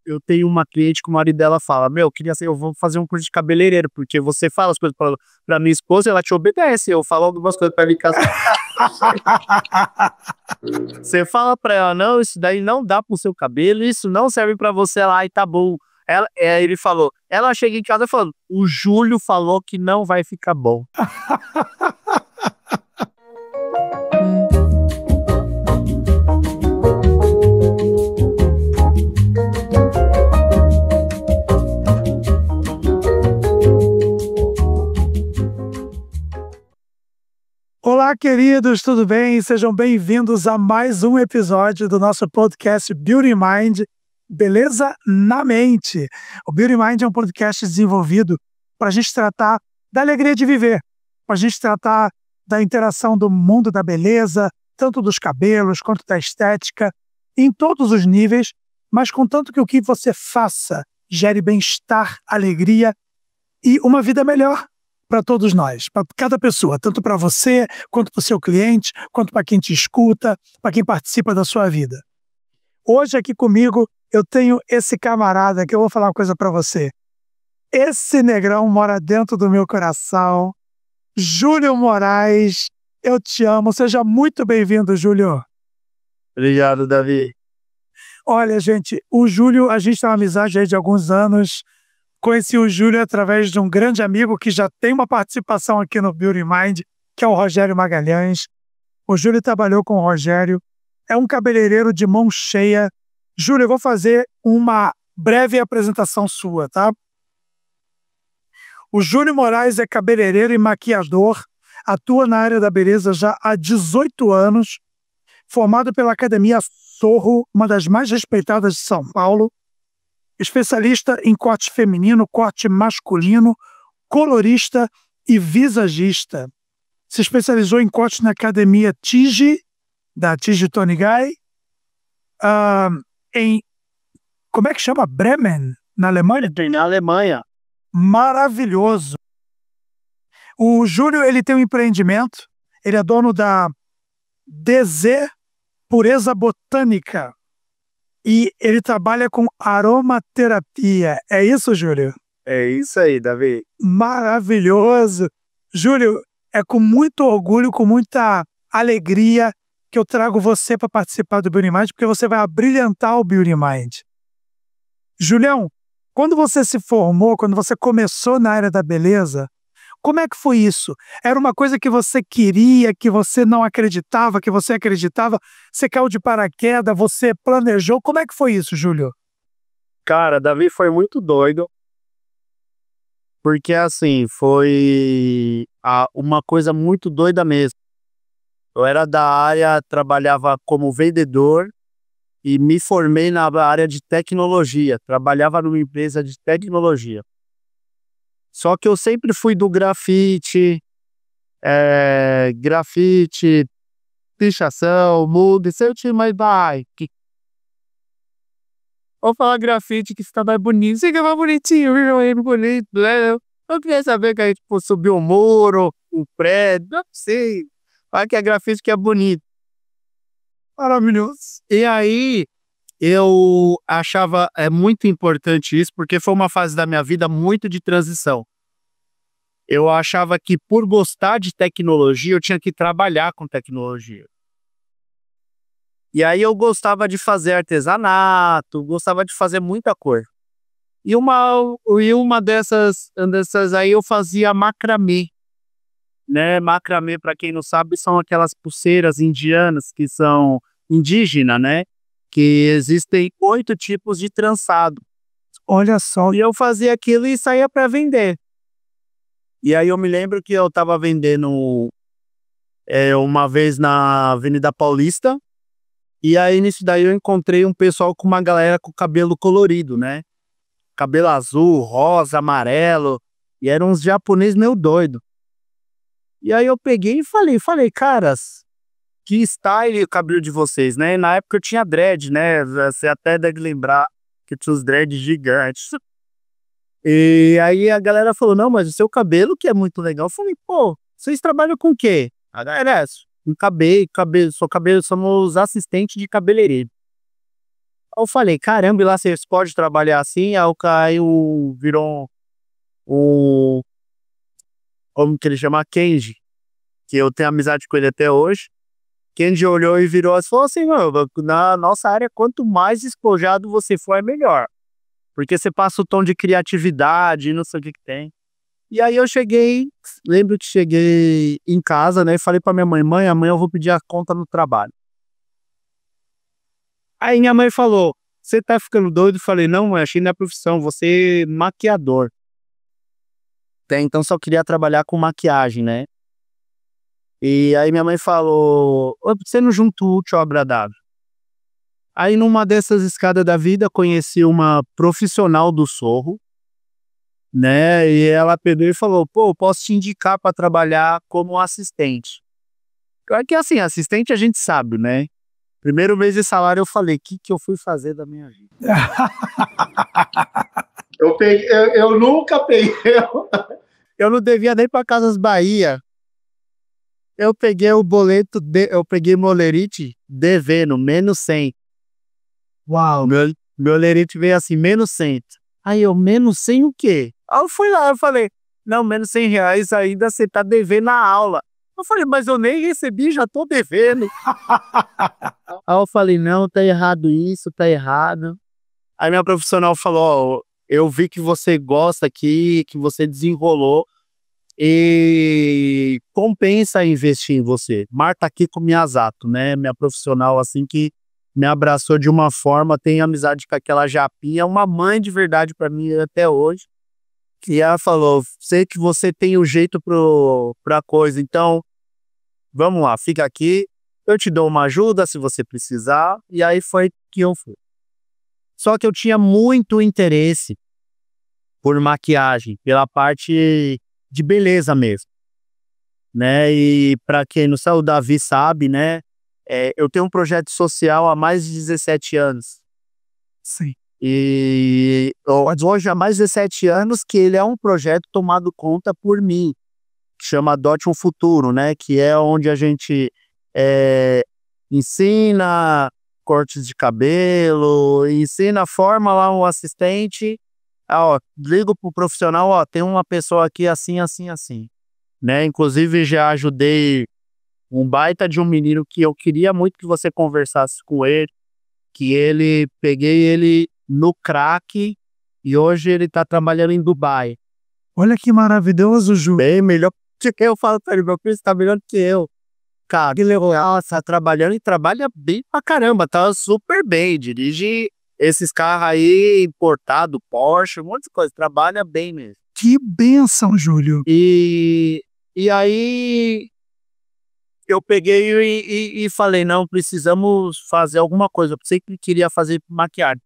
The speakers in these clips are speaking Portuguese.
eu tenho uma cliente que o marido dela fala, meu, queria ser, eu vou fazer um curso de cabeleireiro, porque você fala as coisas pra minha esposa, ela te obedece, eu falo algumas coisas pra mim em casa. Você fala pra ela, não, isso daí não dá pro seu cabelo, isso não serve pra você lá, e tá bom. Ele falou, ela chega em casa falando, o Júlio falou que não vai ficar bom. Olá, queridos, tudo bem? Sejam bem-vindos a mais um episódio do nosso podcast Beauty Mind, Beleza na Mente. O Beauty Mind é um podcast desenvolvido para a gente tratar da alegria de viver, para a gente tratar da interação do mundo da beleza, tanto dos cabelos quanto da estética, em todos os níveis, mas contanto que o que você faça gere bem-estar, alegria e uma vida melhor para todos nós, para cada pessoa, tanto para você, quanto para o seu cliente, quanto para quem te escuta, para quem participa da sua vida. Hoje aqui comigo eu tenho esse camarada que eu vou falar uma coisa para você. Esse negrão mora dentro do meu coração. Júlio Moraes, eu te amo. Seja muito bem-vindo, Júlio. Obrigado, Davi. Olha, gente, o Júlio, a gente tem uma amizade aí de alguns anos. Conheci o Júlio através de um grande amigo que já tem uma participação aqui no Beauty Mind, que é o Rogério Magalhães. O Júlio trabalhou com o Rogério, é um cabeleireiro de mão cheia. Júlio, eu vou fazer uma breve apresentação sua, tá? O Júlio Moraes é cabeleireiro e maquiador, atua na área da beleza já há 18 anos, formado pela Academia Sorro, uma das mais respeitadas de São Paulo, especialista em corte feminino, corte masculino, colorista e visagista. Se especializou em corte na Academia Tige, da Tige Tony Guy, como é que chama? Bremen, na Alemanha? Tem na Alemanha. Maravilhoso. O Júlio, ele tem um empreendimento, ele é dono da DZ Pureza Botânica, e ele trabalha com aromaterapia. É isso, Júlio? É isso aí, Davi. Maravilhoso! Júlio, é com muito orgulho, com muita alegria que eu trago você para participar do Beauty Mind, porque você vai abrilhantar o Beauty Mind. Julião, quando você se formou, quando você começou na área da beleza, como é que foi isso? Era uma coisa que você queria, que você não acreditava, que você acreditava? Você caiu de paraquedas, você planejou? Como é que foi isso, Júlio? Cara, Davi, foi muito doido. Porque, assim, foi uma coisa muito doida mesmo. Eu era da área, trabalhava como vendedor e me formei na área de tecnologia. Trabalhava numa empresa de tecnologia. Só que eu sempre fui do grafite, pichação, muda, sempre mais bike. Vou falar grafite que fica mais bonito, fica mais bonitinho, bonito, né? Eu queria saber que a gente subiu um muro, um prédio, não sei. Fala que é grafite que é bonito. Maravilhoso. E aí, eu achava muito importante isso, porque foi uma fase da minha vida muito de transição. Eu achava que por gostar de tecnologia, eu tinha que trabalhar com tecnologia. E aí eu gostava de fazer artesanato, gostava de fazer muita coisa. E uma dessas aí eu fazia macramê. Né? Macramê, para quem não sabe, são aquelas pulseiras indianas que são indígenas, né? Que existem 8 tipos de trançado. Olha só. E eu fazia aquilo e saía para vender. E aí eu me lembro que eu estava vendendo uma vez na Avenida Paulista. E aí nisso daí eu encontrei um pessoal com uma galera com cabelo colorido, né? Cabelo azul, rosa, amarelo. E eram uns japoneses meio doidos. E aí eu peguei e falei, caras, que style o cabelo de vocês, né? Na época eu tinha dread, né? Você até deve lembrar que tinha os dreads gigantes. E aí a galera falou, não, mas o seu cabelo que é muito legal. Eu falei, pô, vocês trabalham com o quê? A galera, com cabelo, somos assistentes de cabeleireiro. Eu falei, caramba, e lá vocês podem trabalhar assim? Aí o Caio virou um, como que ele chama? Kenji, que eu tenho amizade com ele até hoje. Kenji olhou e virou e falou assim, mano, na nossa área, quanto mais despojado você for, é melhor. Porque você passa o tom de criatividade, não sei o que que tem. E aí eu cheguei, lembro que cheguei em casa, né, e falei pra minha mãe, mãe, amanhã eu vou pedir a conta no trabalho. Aí minha mãe falou, você tá ficando doido? Eu falei, não, mãe, achei na profissão, você é maquiador. Até então só queria trabalhar com maquiagem, né? E aí minha mãe falou, "Ô, você não junta o útil ao agradável." Aí numa dessas escadas da vida, conheci uma profissional do Sorro, né? E ela pegou e falou, pô, eu posso te indicar para trabalhar como assistente. Claro que assim, assistente a gente sabe, né? Primeiro mês de salário eu falei, o que eu fui fazer da minha vida? Eu nunca peguei. Eu não devia nem para Casas Bahia. Eu peguei o boleto, eu peguei meu lerite devendo, menos 100. Uau! Meu lerite veio assim, menos 100. Aí eu, menos 100 o quê? Aí eu fui lá, eu falei, não, menos 100 reais ainda você tá devendo a aula. Eu falei, mas eu nem recebi, já tô devendo. Aí eu falei, não, tá errado isso, tá errado. Aí minha profissional falou, ó, eu vi que você gosta aqui, que você desenrolou e compensa investir em você. Marta aqui com Miyazato, né? Minha profissional assim que me abraçou de uma forma, tem amizade com aquela japinha, uma mãe de verdade pra mim até hoje. E ela falou, sei que você tem o jeito pra coisa, então vamos lá, fica aqui, eu te dou uma ajuda se você precisar. E aí foi que eu fui. Só que eu tinha muito interesse por maquiagem, pela parte de beleza mesmo, né? E para quem não sabe, o Davi sabe, né? Eu tenho um projeto social há mais de 17 anos. Sim. E hoje há mais de 17 anos que ele é um projeto tomado conta por mim, que chama Adote um Futuro, né? Que é onde a gente ensina cortes de cabelo, ensina, forma lá um assistente, ó, ligo pro profissional, ó, tem uma pessoa aqui assim, assim, assim, né? Inclusive já ajudei um baita de um menino que eu queria muito que você conversasse com ele, que peguei ele no crack e hoje ele tá trabalhando em Dubai. Olha que maravilhoso, Ju. Bem melhor que eu falo pra ele, meu filho tá melhor que eu. Cara, que legal, tá trabalhando e trabalha bem pra caramba, tá super bem, dirige esses carros aí importado, Porsche, um monte de coisa, trabalha bem mesmo. Que bênção, Júlio. E aí eu peguei e falei, não, precisamos fazer alguma coisa, eu sempre queria fazer maquiagem.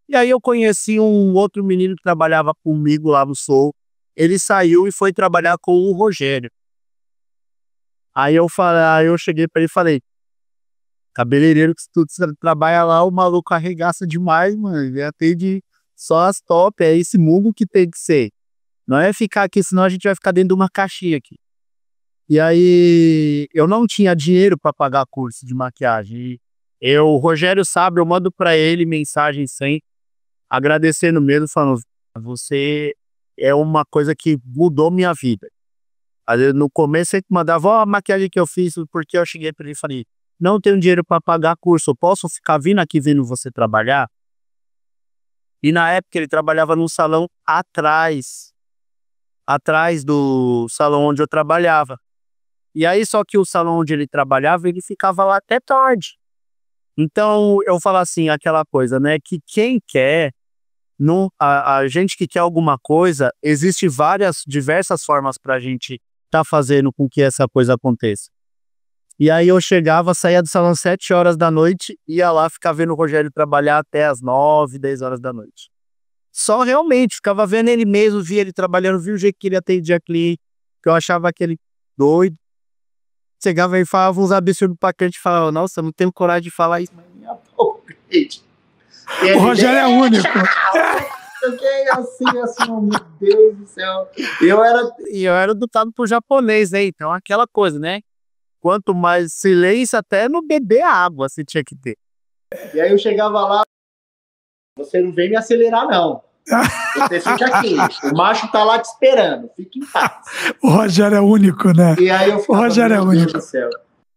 E aí eu conheci um outro menino que trabalhava comigo lá no Soul, ele saiu e foi trabalhar com o Rogério. Aí eu cheguei pra ele e falei, cabeleireiro que tu trabalha lá, o maluco arregaça demais, mano, ele atende só as top, é esse mundo que tem que ser. Não é ficar aqui, senão a gente vai ficar dentro de uma caixinha aqui. E aí eu não tinha dinheiro para pagar curso de maquiagem. O Rogério sabe, eu mando para ele mensagem sem agradecendo mesmo, falando, você é uma coisa que mudou minha vida. Às vezes, no começo ele mandava, ó, a maquiagem que eu fiz, porque eu cheguei para ele e falei, não tenho dinheiro para pagar curso, eu posso ficar vindo aqui vendo você trabalhar? E na época ele trabalhava num salão atrás do salão onde eu trabalhava. E aí, só que o salão onde ele trabalhava, ele ficava lá até tarde. Então, eu falo assim, aquela coisa, né, que quem quer, não, a gente que quer alguma coisa, existe diversas formas pra gente tá fazendo com que essa coisa aconteça. E aí eu chegava, saía do salão às 7 horas da noite, ia lá ficar vendo o Rogério trabalhar até as 9, 10 horas da noite. Só realmente, ficava vendo ele mesmo, via ele trabalhando, via o jeito que ele atendia cliente, que eu achava aquele doido. Chegava e falava uns absurdos pra cliente e falava, nossa, não tenho coragem de falar isso, mas minha porra, gente. O Rogério é único. Assim, oh, meu Deus do céu. Eu era dotado por japonês, né? Então, aquela coisa, né? Quanto mais silêncio, até no beber água você tinha que ter. E aí eu chegava lá, você não vem me acelerar, não. Você fica aqui, o macho tá lá te esperando, fica em paz. O Rogério é único, né? E aí eu ficava, O Rogério é meu Deus único. do céu.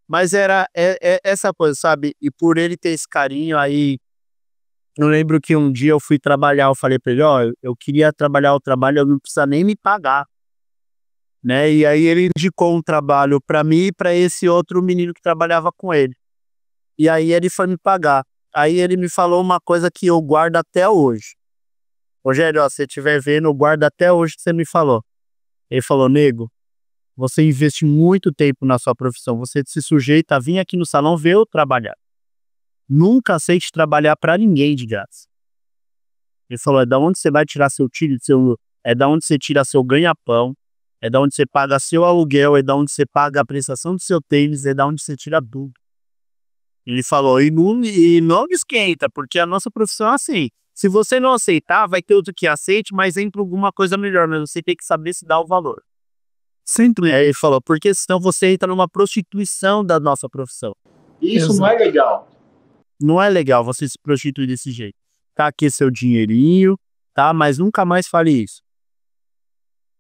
Mas era essa coisa, sabe? E por ele ter esse carinho aí, eu lembro que um dia eu fui trabalhar, eu falei pra ele, ó, eu queria trabalhar o trabalho, eu não precisa nem me pagar, né? E aí ele indicou um trabalho pra mim e pra esse outro menino que trabalhava com ele. E aí ele foi me pagar. Aí ele me falou uma coisa que eu guardo até hoje. Rogério, ó, se você estiver vendo, eu guardo até hoje que você me falou. Ele falou, nego, você investe muito tempo na sua profissão, você se sujeita a vir aqui no salão ver eu trabalhar. Nunca aceite trabalhar pra ninguém de graça. Ele falou, é da onde você vai tirar seu tiro, é da onde você tira seu ganha-pão, é da onde você paga seu aluguel, é da onde você paga a prestação do seu tênis, é da onde você tira tudo. Ele falou, e não esquenta, porque a nossa profissão é assim. Se você não aceitar, vai ter outro que aceite, mas entra alguma coisa melhor, mas você tem que saber se dá o valor. Sempre. Aí ele falou, porque senão você entra numa prostituição da nossa profissão. Isso Exato. não é legal. Não é legal você se prostituir desse jeito. Tá aqui seu dinheirinho, tá? Mas nunca mais fale isso.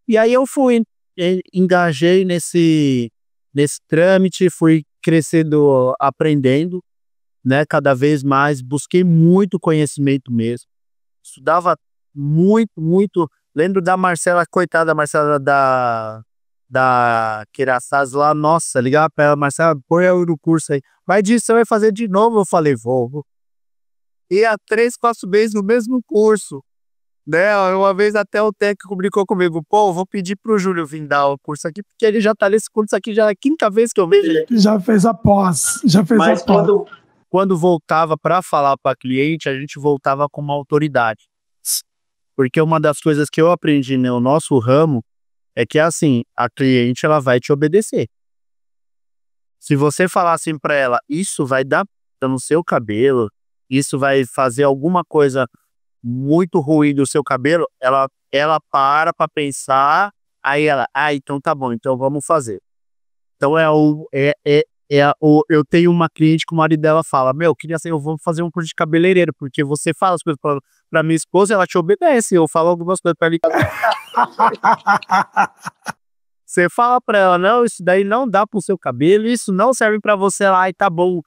E aí eu fui, engajei nesse trâmite, fui crescendo, aprendendo, né? Cada vez mais, busquei muito conhecimento mesmo. Estudava muito. Lembro da Marcela, coitada da Marcela da Queraçás lá, nossa, ligava pra ela, Marcela, põe eu no curso aí. Mas disso você vai fazer de novo? Eu falei, vou. E há 3, 4 meses no mesmo curso, né? Uma vez até o técnico brincou comigo, pô, vou pedir pro Júlio vir dar o curso aqui, porque ele já tá nesse curso aqui, já é a 5ª vez que eu vejo ele. Já fez a pós. Mas quando voltava para falar para cliente, a gente voltava com uma autoridade. Porque uma das coisas que eu aprendi no nosso ramo é que, assim, a cliente ela vai te obedecer. Se você falar assim para ela, isso vai dar no seu cabelo, isso vai fazer alguma coisa muito ruim do seu cabelo, ela para pensar, aí ela, então tá bom, então vamos fazer. Então eu tenho uma cliente que o marido dela fala, eu vou fazer um curso de cabeleireiro, porque você fala as coisas pra minha esposa, ela te obedece, eu falo algumas coisas pra ela. Você fala pra ela, não, isso daí não dá pro seu cabelo, isso não serve pra você lá, e tá bom.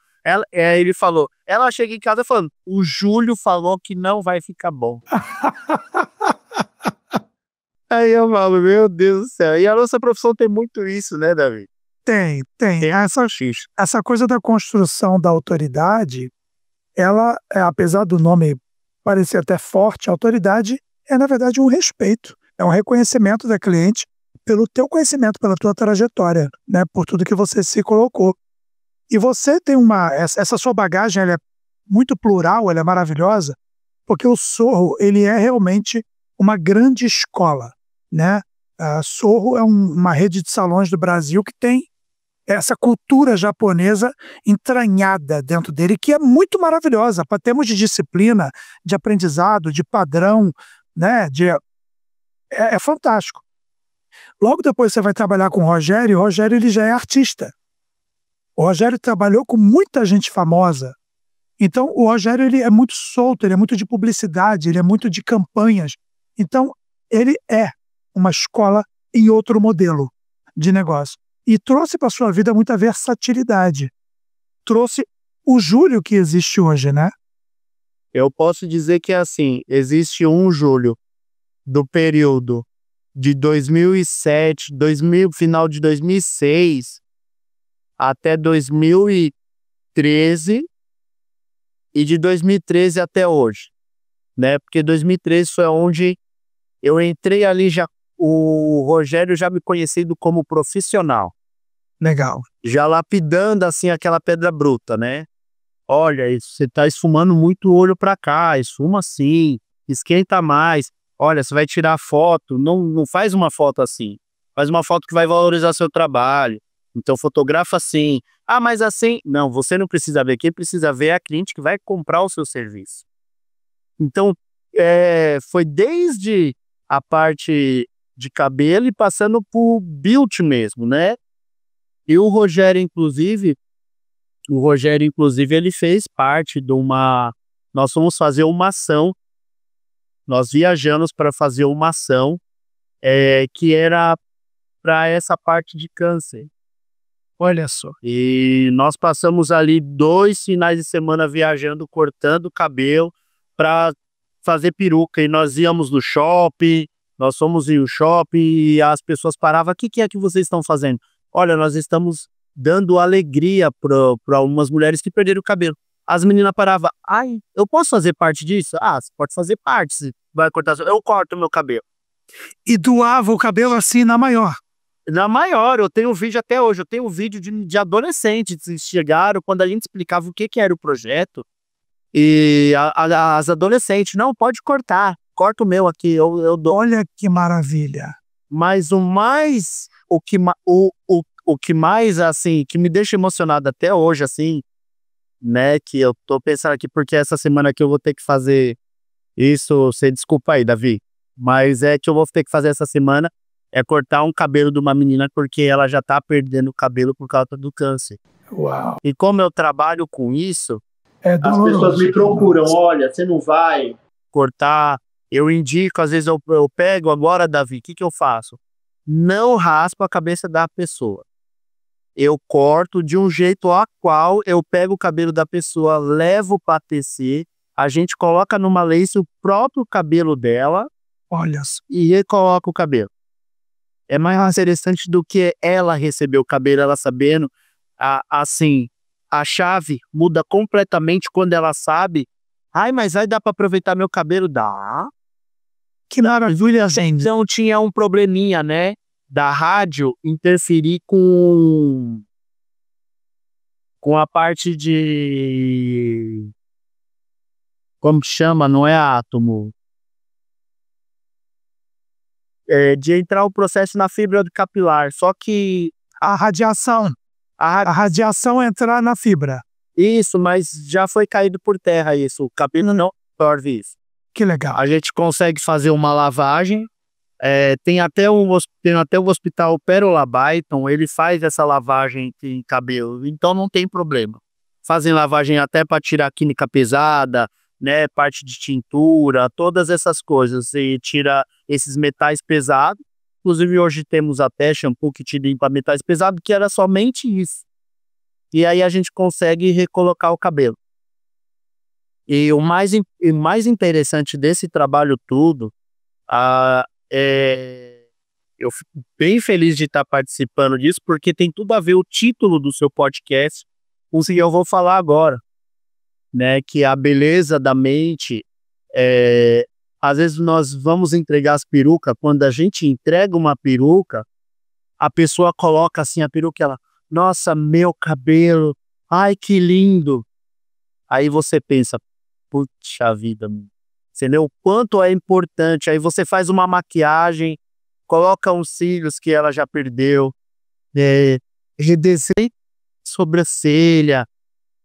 Ele falou, ela chega em casa falando, o Júlio falou que não vai ficar bom. Aí eu falo, meu Deus do céu, e a nossa profissão tem muito isso, né, Davi? Tem. Essa coisa da construção da autoridade, ela, apesar do nome parecer até forte, a autoridade é, na verdade, um respeito. É um reconhecimento da cliente pelo teu conhecimento, pela tua trajetória, né? Por tudo que você se colocou. E você tem essa sua bagagem, ela é muito plural, ela é maravilhosa, porque o Sorro, ele é realmente uma grande escola, né? Sorro é uma rede de salões do Brasil que tem essa cultura japonesa entranhada dentro dele, que é muito maravilhosa, para termos de disciplina, de aprendizado, de padrão, né? É fantástico. Logo depois você vai trabalhar com o Rogério ele já é artista. O Rogério trabalhou com muita gente famosa. Então, o Rogério ele é muito solto, ele é muito de publicidade, ele é muito de campanhas. Então, ele é uma escola em outro modelo de negócio. E trouxe para a sua vida muita versatilidade. Trouxe o Júlio que existe hoje, né? Eu posso dizer que, assim, existe um Júlio do período de 2007, final de 2006 até 2013 e de 2013 até hoje, né? Porque 2013 foi onde eu entrei ali, o Rogério já me conhecendo como profissional. Legal. Já lapidando assim aquela pedra bruta, né? Olha, você tá esfumando muito olho para cá, esfuma assim, esquenta mais. Olha, você vai tirar foto, não faz uma foto assim. Faz uma foto que vai valorizar seu trabalho. Então fotografa assim. Mas assim, não, você não precisa ver. Quem precisa ver é a cliente que vai comprar o seu serviço. Então, foi desde a parte de cabelo e passando por build mesmo, né? E o Rogério, inclusive, ele fez parte de nós fomos fazer uma ação nós viajamos para fazer uma ação que era para essa parte de câncer. Olha só. E nós passamos ali 2 finais de semana viajando, cortando o cabelo para fazer peruca. E nós íamos no shopping, nós fomos em um shopping e as pessoas paravam: o que é que vocês estão fazendo? Olha, nós estamos dando alegria para algumas mulheres que perderam o cabelo. As meninas paravam: ai, eu posso fazer parte disso? Ah, você pode fazer parte, você vai cortar, eu corto o meu cabelo. E doava o cabelo assim na maior. Na maior, eu tenho um vídeo até hoje, eu tenho um vídeo de adolescentes que chegaram quando a gente explicava o que era o projeto, e as adolescentes: não, pode cortar, corta o meu aqui, eu dou. Olha que maravilha. Mas o que mais, assim, que me deixa emocionado até hoje, assim, né, que eu tô pensando aqui, porque essa semana que eu vou ter que fazer isso, você desculpa aí, Davi, mas é que eu vou ter que fazer essa semana, é cortar um cabelo de uma menina, porque ela já tá perdendo o cabelo por causa do câncer. Uau. E como eu trabalho com isso, É as doloroso. pessoas me procuram: olha, você não vai cortar, eu indico, às vezes eu pego agora, Davi, o que eu faço? Não raspo a cabeça da pessoa. Eu corto de um jeito a qual eu pego o cabelo da pessoa, levo para tecer, a gente coloca numa lace o próprio cabelo dela. Olha só. E coloca o cabelo. É mais interessante do que ela receber o cabelo, ela sabendo, assim, a chave muda completamente quando ela sabe: ai, mas aí dá para aproveitar meu cabelo? Dá. Que maravilha, gente. Então tinha um probleminha, né, da rádio interferir com a parte de, como que chama? Não é átomo. De entrar o processo na fibra capilar, só que A radiação. a A radiação entrar na fibra. isso, mas já foi caído por terra isso, o cabelo não absorve isso. Que legal. A gente consegue fazer uma lavagem, tem até o hospital Pérola Byton, ele faz essa lavagem em cabelo, então não tem problema. Fazem lavagem até para tirar química pesada, né, parte de tintura, todas essas coisas, e tira esses metais pesados. Inclusive hoje temos até shampoo que te limpa metais pesados, que era somente isso. E aí a gente consegue recolocar o cabelo. E o mais interessante desse trabalho tudo, eu fico bem feliz de estar participando disso, porque tem tudo a ver o título do seu podcast com o que eu vou falar agora, né? Que a beleza da mente, às vezes nós vamos entregar as perucas, quando a gente entrega uma peruca, a pessoa coloca assim a peruca e ela: nossa, meu cabelo, ai que lindo. Aí você pensa: puxa vida, entendeu? O quanto é importante. Aí você faz uma maquiagem, coloca uns cílios que ela já perdeu, redesenha a sobrancelha.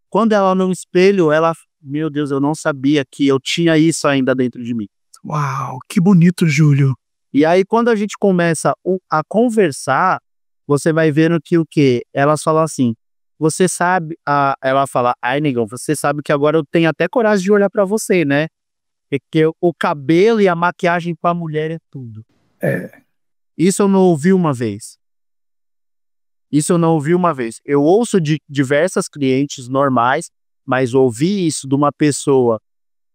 Quando ela no espelho, ela: meu Deus, eu não sabia que eu tinha isso ainda dentro de mim. Uau, que bonito, Júlio. E aí, quando a gente começa a conversar, você vai vendo que o quê? Elas falam assim: você sabe, ela fala: ai, negão, você sabe que agora eu tenho até coragem de olhar pra você, né? Porque o cabelo e a maquiagem pra mulher é tudo. Isso eu não ouvi uma vez. Eu ouço de diversas clientes normais, mas ouvir isso de uma pessoa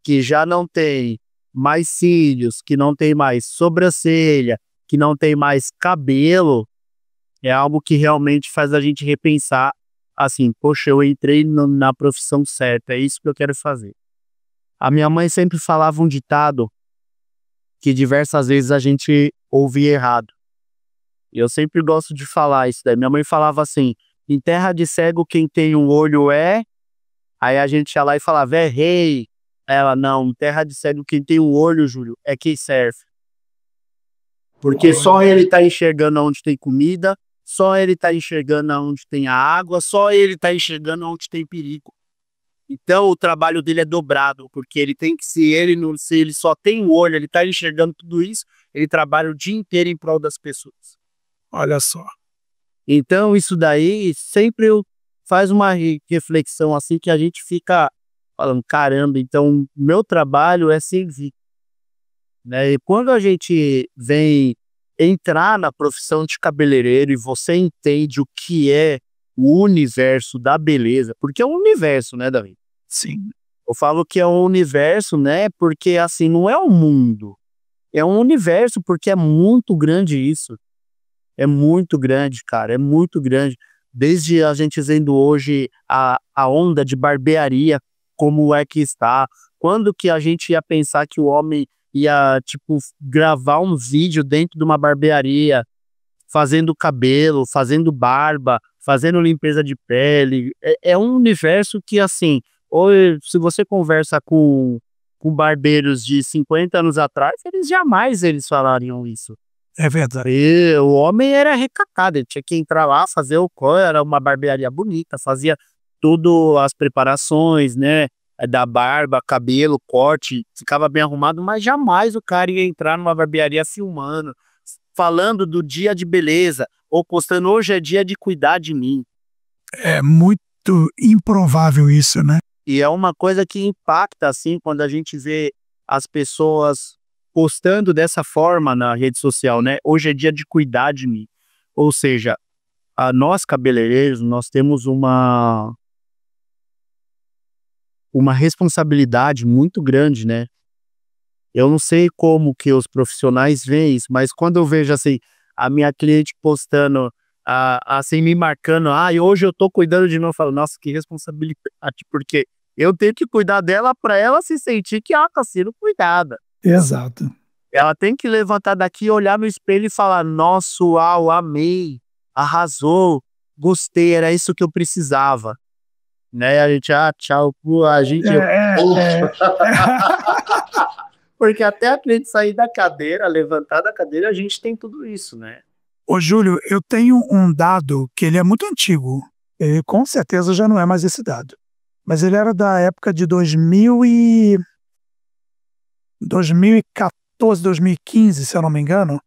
que já não tem mais cílios, que não tem mais sobrancelha, que não tem mais cabelo, é algo que realmente faz a gente repensar, assim: poxa, eu entrei na profissão certa, é isso que eu quero fazer. A minha mãe sempre falava um ditado que diversas vezes a gente ouvia errado. E eu sempre gosto de falar isso daí. Minha mãe falava assim: em terra de cego quem tem um olho é... Aí a gente ia lá e falava: é rei. Ela: não, em terra de cego quem tem um olho, Júlio, é quem serve. Porque só ele tá enxergando onde tem comida, só ele tá enxergando onde tem a água, só ele tá enxergando onde tem perigo. Então o trabalho dele é dobrado, porque ele tem que, se ele só tem o olho, ele tá enxergando tudo isso, ele trabalha o dia inteiro em prol das pessoas. Olha só. Então isso daí sempre faz uma reflexão assim que a gente fica falando: caramba, então meu trabalho é servir. né? E quando a gente vem entrar na profissão de cabeleireiro e você entende o que é o universo da beleza, porque é um universo, né, Davi? Sim. Eu falo que é um universo, né, porque assim, não é um mundo, é um universo, porque é muito grande isso. É muito grande, cara, é muito grande. Desde a gente vendo hoje a onda de barbearia, como é que está. Quando que a gente ia pensar que o homem ia, tipo, gravar um vídeo dentro de uma barbearia, fazendo cabelo, fazendo barba, fazendo limpeza de pele? É um universo que, assim, ou se você conversa com barbeiros de 50 anos atrás, eles jamais eles falariam isso. É verdade. E o homem era recatado, ele tinha que entrar lá, fazer o corte, era uma barbearia bonita, fazia tudo as preparações, né, da barba, cabelo, corte, ficava bem arrumado, mas jamais o cara ia entrar numa barbearia filmando, falando do dia de beleza, ou postando hoje é dia de cuidar de mim. É muito improvável isso, né? E é uma coisa que impacta, assim, quando a gente vê as pessoas postando dessa forma na rede social, né? Hoje é dia de cuidar de mim. Ou seja, nós cabeleireiros, nós temos uma responsabilidade muito grande, né? Eu não sei como que os profissionais veem isso, mas quando eu vejo, assim, a minha cliente postando, assim, me marcando, e hoje eu tô cuidando de mim, eu falo, nossa, que responsabilidade, porque eu tenho que cuidar dela para ela se sentir que ela tá sendo cuidada. Exato. Ela tem que levantar daqui, olhar no espelho e falar, nossa, uau, amei, arrasou, gostei, era isso que eu precisava. Né, a gente, tchau, a gente... Porque até a cliente sair da cadeira, levantar da cadeira, a gente tem tudo isso, né? Ô, Júlio, eu tenho um dado que ele é muito antigo. Ele com certeza já não é mais esse dado. Mas ele era da época de 2014, 2015, se eu não me engano,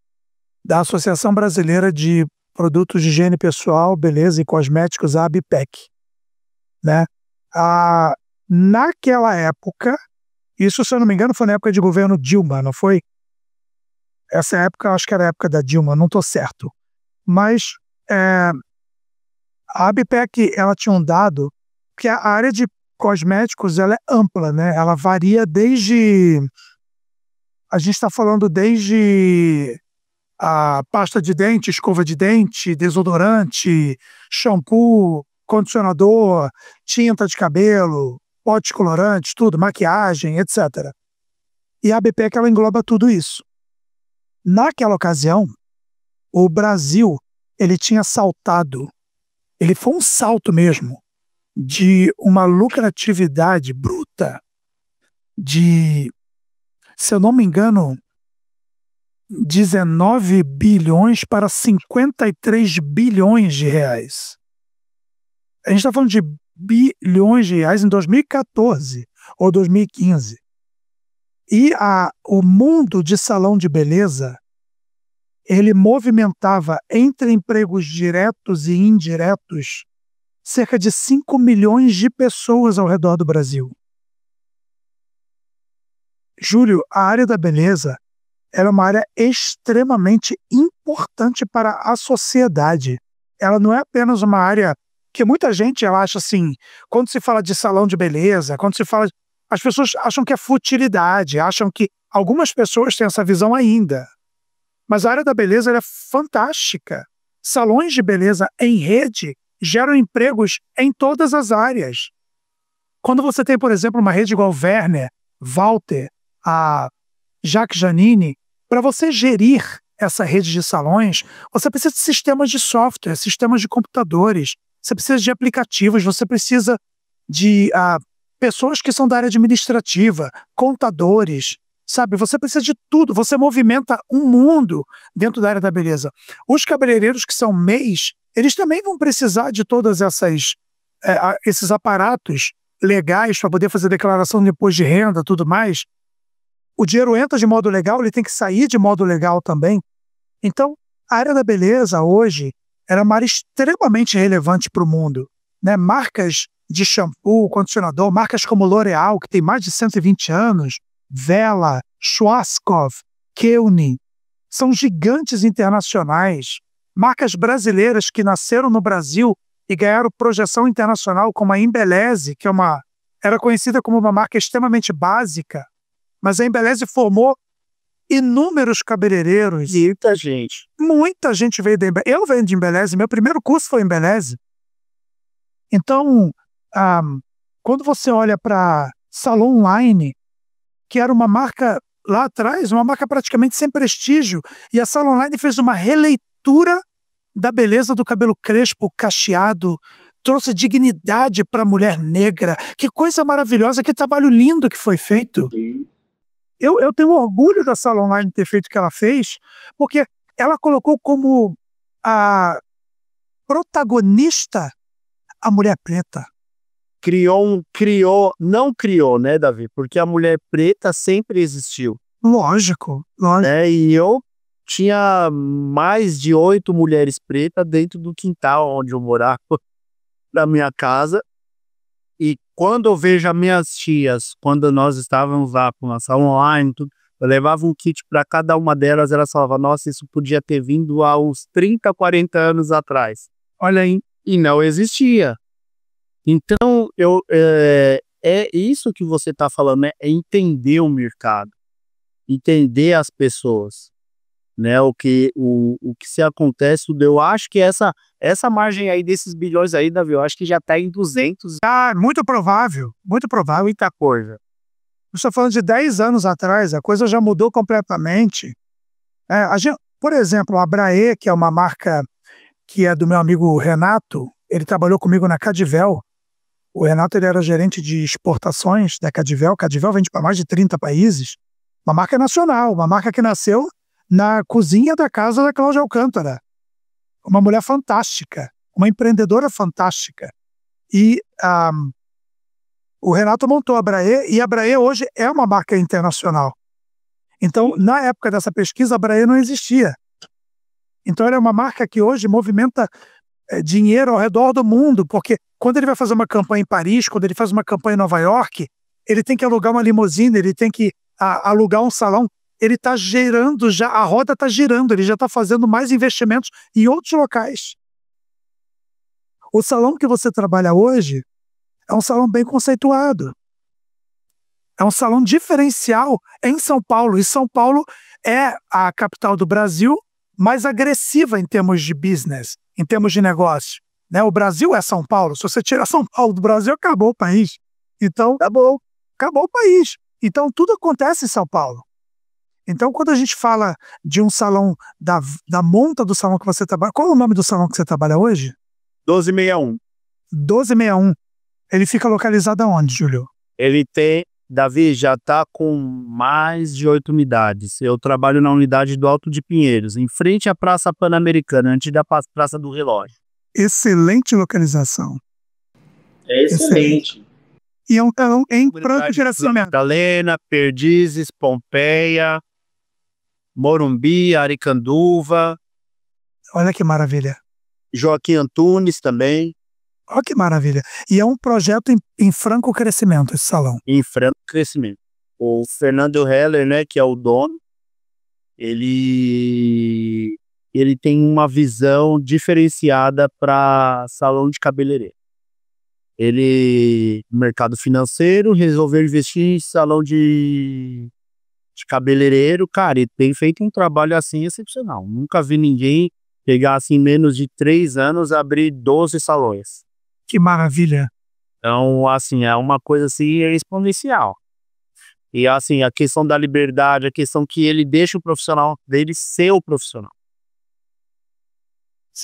da Associação Brasileira de Produtos de Higiene Pessoal, Beleza e Cosméticos, a ABPEC. Né? Naquela época, isso, se eu não me engano, foi na época de governo Dilma, não foi? Essa época, acho que era a época da Dilma, não estou certo. Mas a ABPEC, ela tinha um dado que a área de cosméticos ela é ampla, né? Ela varia desde... A gente está falando desde a pasta de dente, escova de dente, desodorante, shampoo, condicionador, tinta de cabelo, pó descolorante, tudo, maquiagem, etc. E a ABPEC, ela engloba tudo isso. Naquela ocasião, o Brasil, ele tinha saltado, ele foi um salto mesmo, de uma lucratividade bruta de, se eu não me engano, 19 bilhões para 53 bilhões de reais. A gente está falando de bilhões de reais em 2014 ou 2015. E o mundo de salão de beleza, ele movimentava entre empregos diretos e indiretos cerca de 5 milhões de pessoas ao redor do Brasil. Júlio, a área da beleza era uma área extremamente importante para a sociedade. Ela não é apenas uma área que muita gente ela acha assim, quando se fala de salão de beleza, quando se fala... As pessoas acham que é futilidade, acham que algumas pessoas têm essa visão ainda. Mas a área da beleza ela é fantástica. Salões de beleza em rede geram empregos em todas as áreas. Quando você tem, por exemplo, uma rede igual Werner, Walter, a Jacques Janine, para você gerir essa rede de salões, você precisa de sistemas de software, sistemas de computadores, você precisa de aplicativos, você precisa de pessoas que são da área administrativa, contadores, sabe? Você precisa de tudo, você movimenta um mundo dentro da área da beleza. Os cabeleireiros que são MEIs, eles também vão precisar de todas esses aparatos legais para poder fazer declaração de imposto de renda, tudo mais. O dinheiro entra de modo legal, ele tem que sair de modo legal também. Então, a área da beleza hoje era uma área extremamente relevante para o mundo, né? Marcas de shampoo, condicionador, marcas como L'Oréal, que tem mais de 120 anos, Vela, Schwarzkopf, Keune, são gigantes internacionais, marcas brasileiras que nasceram no Brasil e ganharam projeção internacional, como a Embeleze, que era conhecida como uma marca extremamente básica, mas a Embeleze formou inúmeros cabeleireiros. Muita gente veio da Embeleze. Eu venho de Embeleze, meu primeiro curso foi Embeleze. Então, quando você olha para Salon Online, que era uma marca lá atrás, uma marca praticamente sem prestígio, e a Salon Online fez uma releitura da beleza do cabelo crespo, cacheado, trouxe dignidade para a mulher negra. Que coisa maravilhosa, que trabalho lindo que foi feito. Eu tenho orgulho da Salon Online ter feito o que ela fez, porque ela colocou como a protagonista a mulher preta. Não criou, né, Davi? Porque a mulher preta sempre existiu. Lógico. E eu tinha mais de 8 mulheres pretas dentro do quintal onde eu morava, da minha casa. E quando eu vejo as minhas tias, quando nós estávamos lá com a Salon Online, eu levava um kit para cada uma delas, elas falavam, nossa, isso podia ter vindo há uns 30, 40 anos atrás. Olha aí. E não existia. Então, é isso que você está falando, né? É entender o mercado, entender as pessoas, né? O que se acontece, eu acho que essa margem aí desses bilhões aí, Davi, eu acho que já está em 200. Muito provável, muita coisa. Eu estou falando de 10 anos atrás, a coisa já mudou completamente. Por exemplo, a Braê, que é uma marca que é do meu amigo Renato, ele trabalhou comigo na Cadivel. O Renato, ele era gerente de exportações da Cadivel. Cadivel vende para mais de 30 países. Uma marca nacional, uma marca que nasceu na cozinha da casa da Cláudia Alcântara. Uma mulher fantástica, uma empreendedora fantástica. E o Renato montou a Braê, e a Braê hoje é uma marca internacional. Então, na época dessa pesquisa, a Braê não existia. Então, ela é uma marca que hoje movimenta dinheiro ao redor do mundo, porque quando ele vai fazer uma campanha em Paris, quando ele faz uma campanha em Nova York, ele tem que alugar uma limusine, ele tem que alugar um salão. Ele está gerando já, a roda está girando, ele já está fazendo mais investimentos em outros locais. O salão que você trabalha hoje é um salão bem conceituado. É um salão diferencial em São Paulo. E São Paulo é a capital do Brasil mais agressiva em termos de business, em termos de negócio. Né? O Brasil é São Paulo. Se você tirar São Paulo do Brasil, acabou o país. Então, acabou o país. Então, tudo acontece em São Paulo. Então, quando a gente fala de um salão, da monta do salão que você trabalha... Qual é o nome do salão que você trabalha hoje? 1261. 1261. Ele fica localizado aonde, Júlio? Ele tem... Davi, já está com mais de 8 unidades. Eu trabalho na unidade do Alto de Pinheiros, em frente à Praça Pan-Americana, antes da Praça do Relógio. Excelente localização. É excelente. E é um salão em Franco de Iracema. Madalena, Perdizes, Pompeia, Morumbi, Aricanduva. Olha que maravilha. Joaquim Antunes também. Olha que maravilha. E é um projeto em franco crescimento, esse salão. Em franco crescimento. O Fernando Heller, né, que é o dono, ele tem uma visão diferenciada para salão de cabeleireiro. Ele, no mercado financeiro, resolveu investir em salão de cabeleireiro. Cara, ele tem feito um trabalho assim excepcional. Nunca vi ninguém pegar assim, em menos de 3 anos, abrir 12 salões. Que maravilha. Então, assim, é uma coisa assim exponencial. E assim, a questão da liberdade, a questão que ele deixa o profissional dele ser o profissional.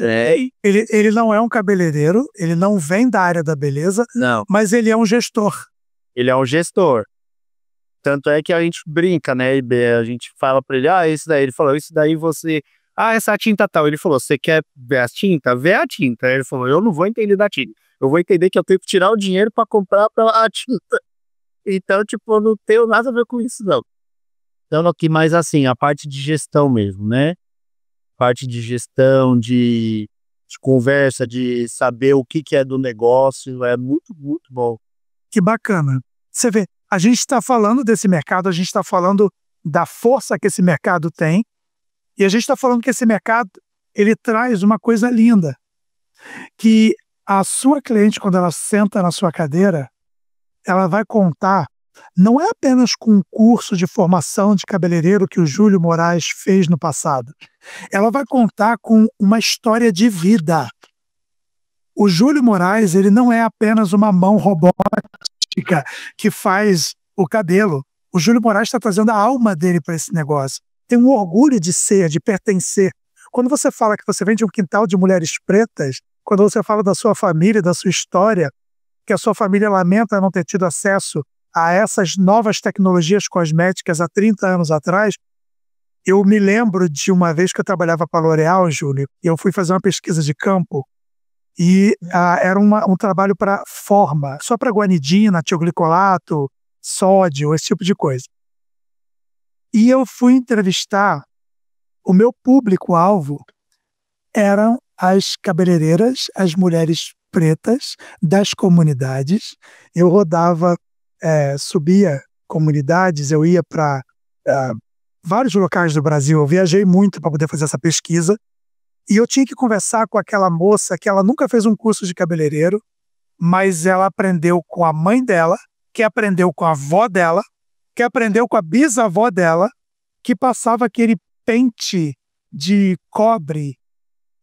Ele não é um cabeleireiro, ele não vem da área da beleza, não, mas ele é um gestor. Ele é um gestor. Tanto é que a gente brinca, né? A gente fala pra ele, esse daí. Ele falou, isso daí você... essa tinta tal. Ele falou, você quer ver a tinta? Vê a tinta. Ele falou, eu não vou entender da tinta. Eu vou entender que eu tenho que tirar o dinheiro para comprar a tinta. Então, tipo, eu não tenho nada a ver com isso, não. Então, aqui, mais assim, a parte de gestão mesmo, né? Parte de gestão, de conversa, de saber o que é do negócio, é muito, muito bom. Que bacana. Você vê, a gente está falando desse mercado, a gente está falando da força que esse mercado tem. E a gente está falando que esse mercado ele traz uma coisa linda, que a sua cliente, quando ela senta na sua cadeira, ela vai contar, não é apenas com um curso de formação de cabeleireiro que o Júlio Moraes fez no passado. Ela vai contar com uma história de vida. O Júlio Moraes, ele não é apenas uma mão robótica que faz o cabelo. O Júlio Moraes está trazendo a alma dele para esse negócio. Tem um orgulho de ser, de pertencer. Quando você fala que você vem de um quintal de mulheres pretas, quando você fala da sua família, da sua história, que a sua família lamenta não ter tido acesso a essas novas tecnologias cosméticas há 30 anos atrás, eu me lembro de uma vez que eu trabalhava para a L'Oréal, Júlio, e eu fui fazer uma pesquisa de campo, e era um trabalho para forma, só para guanidina, tioglicolato, sódio, esse tipo de coisa. E eu fui entrevistar, o meu público-alvo eram as cabeleireiras, as mulheres pretas das comunidades. Eu rodava, subia comunidades, eu ia para vários locais do Brasil, eu viajei muito para poder fazer essa pesquisa, e eu tinha que conversar com aquela moça que ela nunca fez um curso de cabeleireiro, mas ela aprendeu com a mãe dela, que aprendeu com a avó dela, que aprendeu com a bisavó dela, que passava aquele pente de cobre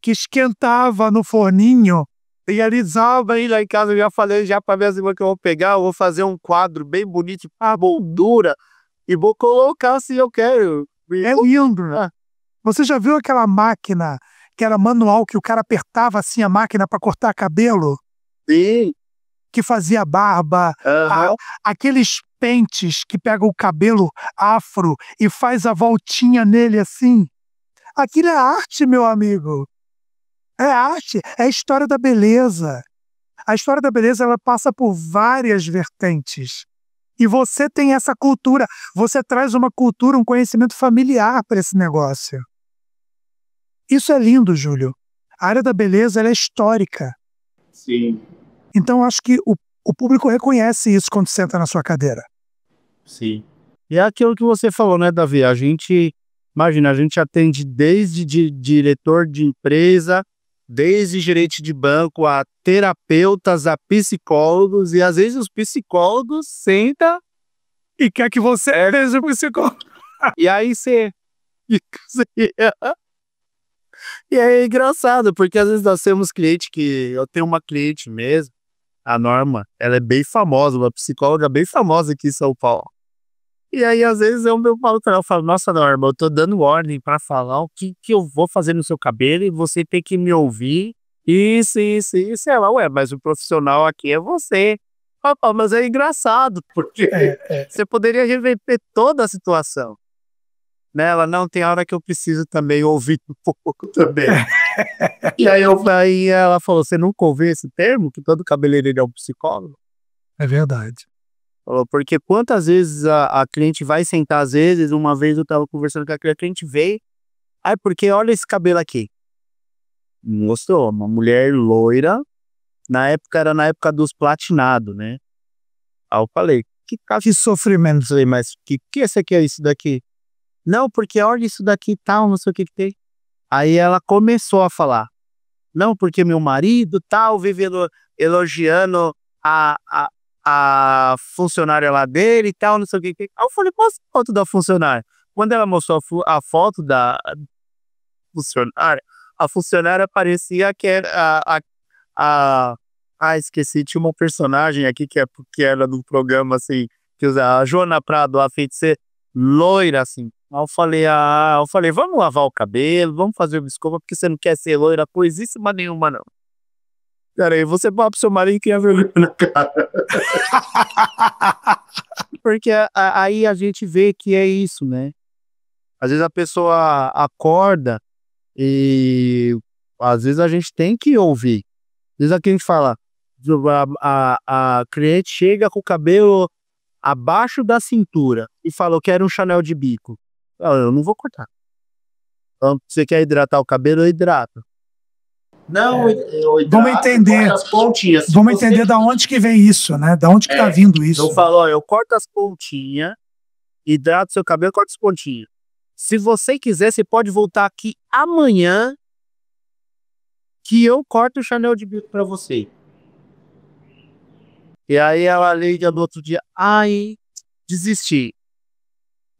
que esquentava no forninho e alisava aí lá em casa. Eu já falei já para minhas irmãs que eu vou pegar, eu vou fazer um quadro bem bonito, moldura, e vou colocar se eu quero. É lindo, né? Você já viu aquela máquina que era manual, que o cara apertava assim a máquina para cortar cabelo? Sim. Que fazia barba, aqueles pentes que pegam o cabelo afro e faz a voltinha nele assim. Aquilo é arte, meu amigo. É arte, é a história da beleza. A história da beleza, ela passa por várias vertentes. E você tem essa cultura, você traz uma cultura, um conhecimento familiar para esse negócio. Isso é lindo, Júlio. A área da beleza, ela é histórica. Sim. Então, eu acho que o público reconhece isso quando senta na sua cadeira. Sim. E é aquilo que você falou, né, Davi? Imagina, a gente atende desde diretor de empresa, desde gerente de banco, a terapeutas, a psicólogos, e às vezes os psicólogos sentam e quer que você seja psicólogo. E aí você... E é engraçado, porque às vezes nós temos cliente que... Eu tenho uma cliente mesmo, a Norma, ela é bem famosa, uma psicóloga bem famosa aqui em São Paulo. E aí, às vezes, eu falo pra ela, eu falo, nossa, Norma, eu tô dando ordem pra falar o que eu vou fazer no seu cabelo e você tem que me ouvir. Isso. Ela, ué, mas o profissional aqui é você. Mas é engraçado, porque você poderia reverter toda a situação. Né? Ela, não, tem hora que eu preciso também ouvir um pouco também. E aí ela falou, você nunca ouviu esse termo? Que todo cabeleireiro é um psicólogo? É verdade. Porque quantas vezes a cliente vai sentar, às vezes, uma vez eu tava conversando com a cliente, veio, porque olha esse cabelo aqui. Mostrou, uma mulher loira, era na época dos platinados, né? Aí eu falei, que sofrimento, eu falei, mas que esse aqui é isso daqui? Não, porque olha isso daqui e tal, não sei o que tem. Aí ela começou a falar, não, porque meu marido tal, vive elogiando a funcionária lá dele e tal, não sei o que. Aí eu falei, mostra a foto da funcionária. Quando ela mostrou a foto da funcionária, a funcionária parecia que era esqueci, tinha uma personagem aqui que era do programa, assim, que usa a Joana Prado, a feiticeira, loira, assim. Aí eu falei, vamos lavar o cabelo, vamos fazer uma escova, porque você não quer ser loira coisíssima nenhuma, não. Cara, aí você fala pro seu marido que ia vergonha na cara. Porque aí a gente vê que é isso, né? Às vezes a pessoa acorda e às vezes a gente tem que ouvir. Às vezes aqui a gente fala, a cliente chega com o cabelo abaixo da cintura e fala, eu quero um Chanel de bico. Eu não vou cortar. Então, você quer hidratar o cabelo, eu hidrato. Não, vamos entender. As pontinhas. Vamos entender da onde que vem isso, né? Da onde que tá vindo isso. Eu falo, eu corto as pontinhas hidrata o seu cabelo, corta os pontinhos. Se você quiser, você pode voltar aqui amanhã que eu corto o Chanel de bico pra você. E aí ela liga no outro dia, ai, desisti.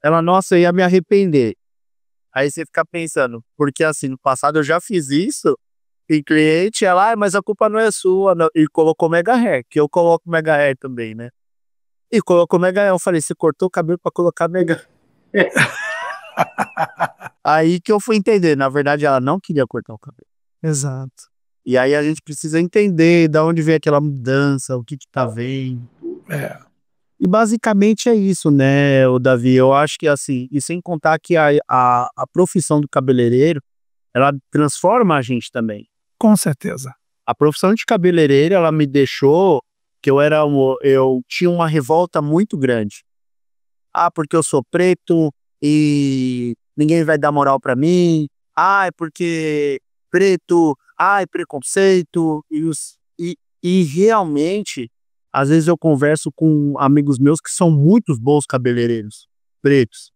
Ela, nossa, eu ia me arrepender. Aí você fica pensando, porque assim, no passado eu já fiz isso, e cliente, ela, mas a culpa não é sua, não. E colocou mega hair, que eu coloco mega hair também, né? E colocou mega hair, eu falei, você cortou o cabelo pra colocar mega hair. Aí que eu fui entender, na verdade ela não queria cortar o cabelo. Exato. E aí a gente precisa entender de onde vem aquela mudança, o que tá vendo. É. E basicamente é isso, né, o Davi? Eu acho que assim, e sem contar que a profissão do cabeleireiro, ela transforma a gente também. Com certeza. A profissão de cabeleireiro, ela me deixou que eu tinha uma revolta muito grande. Ah, porque eu sou preto e ninguém vai dar moral pra mim. Ah, é porque preto, ai, preconceito. E realmente, às vezes eu converso com amigos meus que são muitos bons cabeleireiros pretos.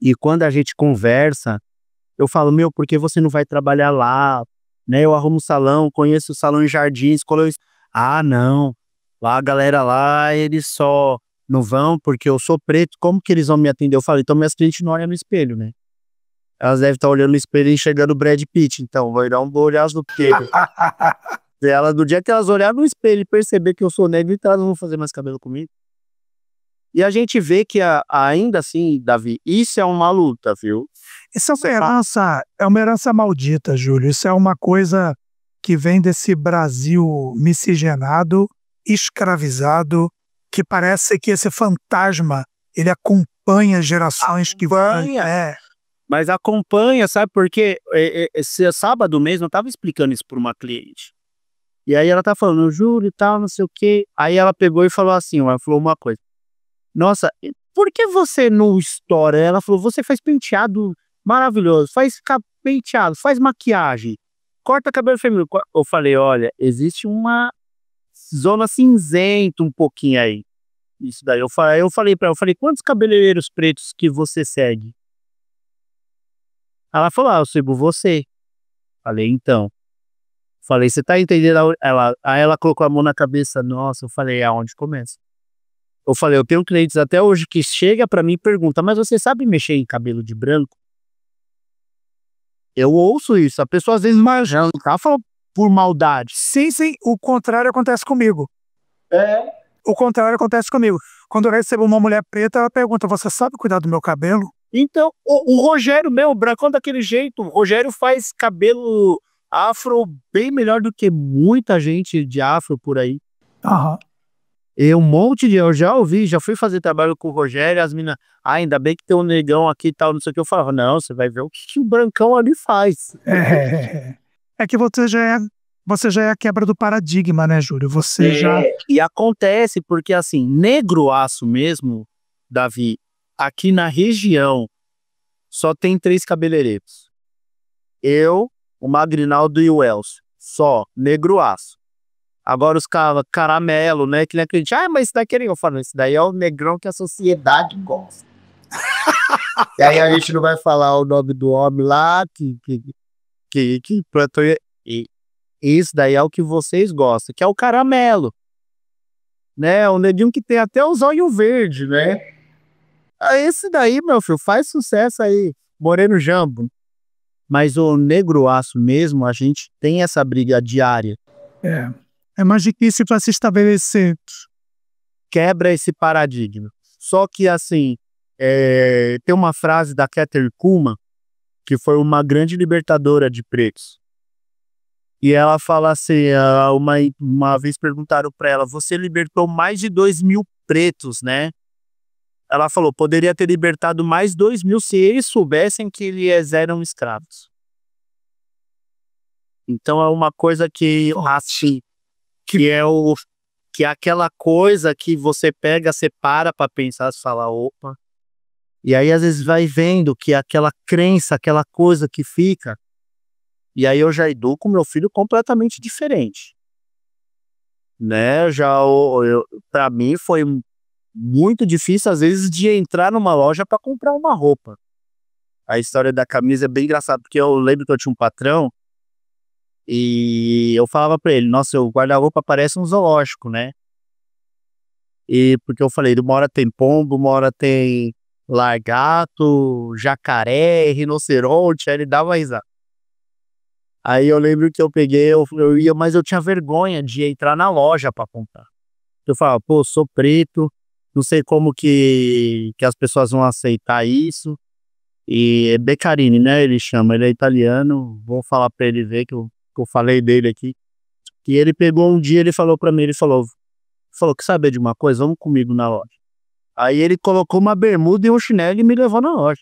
E quando a gente conversa, eu falo, meu, por que você não vai trabalhar lá? Né? Eu arrumo um salão, conheço o salão em Jardins. Ah, não. Lá a galera lá, eles só não vão porque eu sou preto. Como que eles vão me atender? Eu falei, então minhas clientes não olham no espelho, né? Elas devem estar olhando no espelho e enxergando o Brad Pitt. Então, vou dar um olhar no espelho. Elas, do dia que elas olharem no espelho e perceber que eu sou negro, então elas não vão fazer mais cabelo comigo. E a gente vê que ainda assim, Davi, isso é uma luta, viu? Isso é uma herança maldita, Júlio. Isso é uma coisa que vem desse Brasil miscigenado, escravizado, que parece que esse fantasma, ele acompanha gerações que vão... Mas acompanha, sabe por quê? Esse sábado mesmo eu tava explicando isso para uma cliente. E aí ela tá falando, Júlio e tal, não sei o quê. Aí ela pegou e falou assim, ela falou uma coisa. Nossa, por que você não estoura? Ela falou, você faz penteado maravilhoso, faz penteado, faz maquiagem, corta cabelo feminino. Eu falei, olha, existe uma zona cinzenta um pouquinho aí. Isso daí, eu falei pra ela, quantos cabeleireiros pretos que você segue? Ela falou, eu sigo você. Falei, então. Falei, você tá entendendo? Aí ela colocou a mão na cabeça, nossa, eu falei, aonde começa? Eu falei, eu tenho clientes até hoje que chega pra mim e pergunta, mas você sabe mexer em cabelo de branco? Eu ouço isso, a pessoa às vezes marjando, tá? Fala por maldade. Sim, o contrário acontece comigo. O contrário acontece comigo. Quando eu recebo uma mulher preta, ela pergunta, você sabe cuidar do meu cabelo? Então, o Rogério, meu, brancão daquele jeito, o Rogério faz cabelo afro bem melhor do que muita gente de afro por aí. Aham. E eu já ouvi, já fui fazer trabalho com o Rogério, as meninas, ainda bem que tem um negão aqui e tal, não sei o que. Eu falava, não, você vai ver o que o brancão ali faz. É que você já é a quebra do paradigma, né, Júlio? Você já... E acontece porque, assim, negroaço mesmo, Davi, aqui na região, só tem 3 cabeleireiros. Eu, o Magrinaldo e o Elcio. Só, negroaço. Agora os caramelo, né? Que nem acredita. Ah, mas isso daqui eu falo, isso daí é o negrão que a sociedade gosta. E aí a gente não vai falar o nome do homem lá que plantou. E isso daí é o que vocês gostam, que é o caramelo. Né? O neguinho que tem até os olhos verdes, né? Esse daí, meu filho, faz sucesso aí. Moreno Jambo. Mas o negroaço mesmo, a gente tem essa briga diária. É mais difícil para se estabelecer. Quebra esse paradigma. Só que, assim, tem uma frase da Catherine Kuhlman, que foi uma grande libertadora de pretos. E ela fala assim, uma vez perguntaram para ela, você libertou mais de 2.000 pretos, né? Ela falou, poderia ter libertado mais 2.000 se eles soubessem que eles eram escravos. Então é uma coisa que, assim, que é aquela coisa que você pega, você para pensar, você fala, opa. E aí às vezes vai vendo que aquela crença, aquela coisa que fica. E aí eu já educo meu filho completamente diferente. Né? Pra mim foi muito difícil, às vezes, de entrar numa loja para comprar uma roupa. A história da camisa é bem engraçada, porque eu lembro que eu tinha um patrão e eu falava pra ele, nossa, o guarda-roupa parece um zoológico, né? E porque eu falei, uma hora tem pombo, uma hora tem lagarto, jacaré, rinoceronte, aí ele dava risada. Aí eu lembro que eu peguei, eu ia, mas eu tinha vergonha de entrar na loja pra comprar. Eu falava, pô, sou preto, não sei como que as pessoas vão aceitar isso. E é Beccarini, né? Ele chama, ele é italiano. Vou falar pra ele ver que eu falei dele aqui. E ele pegou um dia, ele falou pra mim, ele falou, quer saber de uma coisa? Vamos comigo na loja. Aí ele colocou uma bermuda e um chinelo e me levou na loja.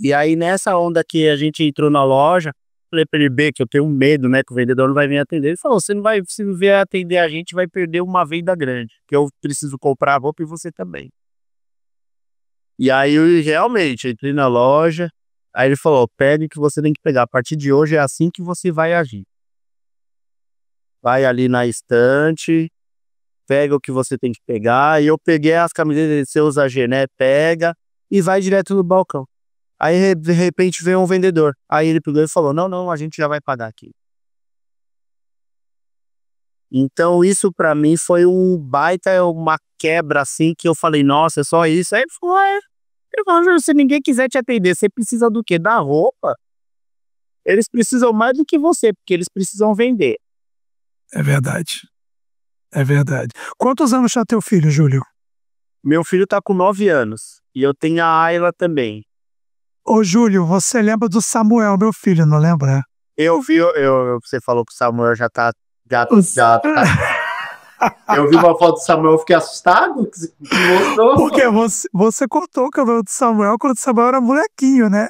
E aí nessa onda que a gente entrou na loja, falei pra ele, que eu tenho medo, né? Que o vendedor não vai vir atender. Ele falou, você não vai, se vier atender a gente, vai perder uma venda grande. Que eu preciso comprar a roupa e você também. E aí eu realmente entrei na loja. Aí ele falou, pegue o que você tem que pegar. A partir de hoje é assim que você vai agir. Vai ali na estante, pega o que você tem que pegar. E eu peguei as camisetas, você usa G, né? Pega e vai direto no balcão. Aí de repente veio um vendedor. Aí ele pegou e falou, não, a gente já vai pagar aqui. Então isso pra mim foi um baita, uma quebra assim, que eu falei, nossa, é só isso? Aí ele falou, Ele falou, se ninguém quiser te atender, você precisa do quê? Da roupa? Eles precisam mais do que você, porque eles precisam vender. É verdade. É verdade. Quantos anos já teu filho, Júlio? Meu filho tá com 9 anos. E eu tenho a Ayla também. Ô, Júlio, você lembra do Samuel, meu filho, não lembra? Eu vi, você falou que o Samuel já tá. Eu vi uma foto do Samuel, eu fiquei assustado. Que mostrou. Porque você cortou o cabelo do Samuel quando o Samuel era molequinho, né?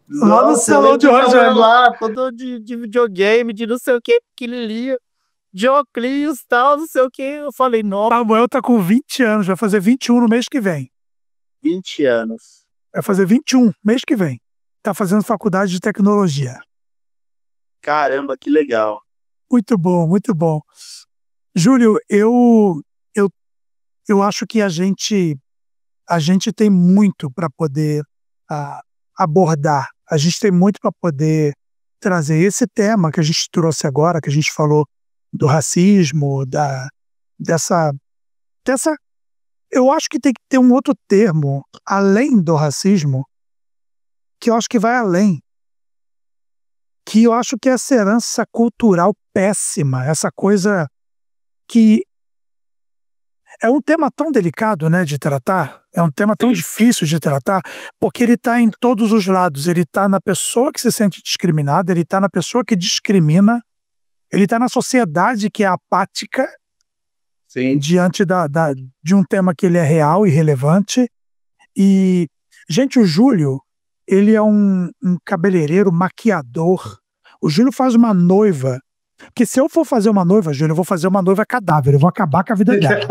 Lá no salão de Rogério. Lá, todo de videogame, de não sei o que, pequenininho, de óculos, tal, não sei o que. Eu falei, nossa. Samuel tá com 20 anos, vai fazer 21 no mês que vem. 20 anos. Vai fazer 21 mês que vem. Tá fazendo faculdade de tecnologia. Caramba, que legal. Muito bom, muito bom. Júlio, eu acho que a gente tem muito para poder abordar. A gente tem muito para poder trazer esse tema que a gente trouxe agora, que a gente falou do racismo, dessa. Eu acho que tem que ter um outro termo, além do racismo, que eu acho que vai além. Que eu acho que é essa herança cultural péssima, essa coisa que é um tema tão delicado, né, de tratar, é um tema tão difícil de tratar, porque ele está em todos os lados. Ele está na pessoa que se sente discriminada, ele está na pessoa que discrimina, ele está na sociedade que é apática. Sim. Diante de um tema que ele é real e relevante. E, gente, o Júlio, ele é um cabeleireiro maquiador. O Júlio faz uma noiva. Porque se eu for fazer uma noiva, Júlio, eu vou fazer uma noiva cadáver. Eu vou acabar com a vida dela.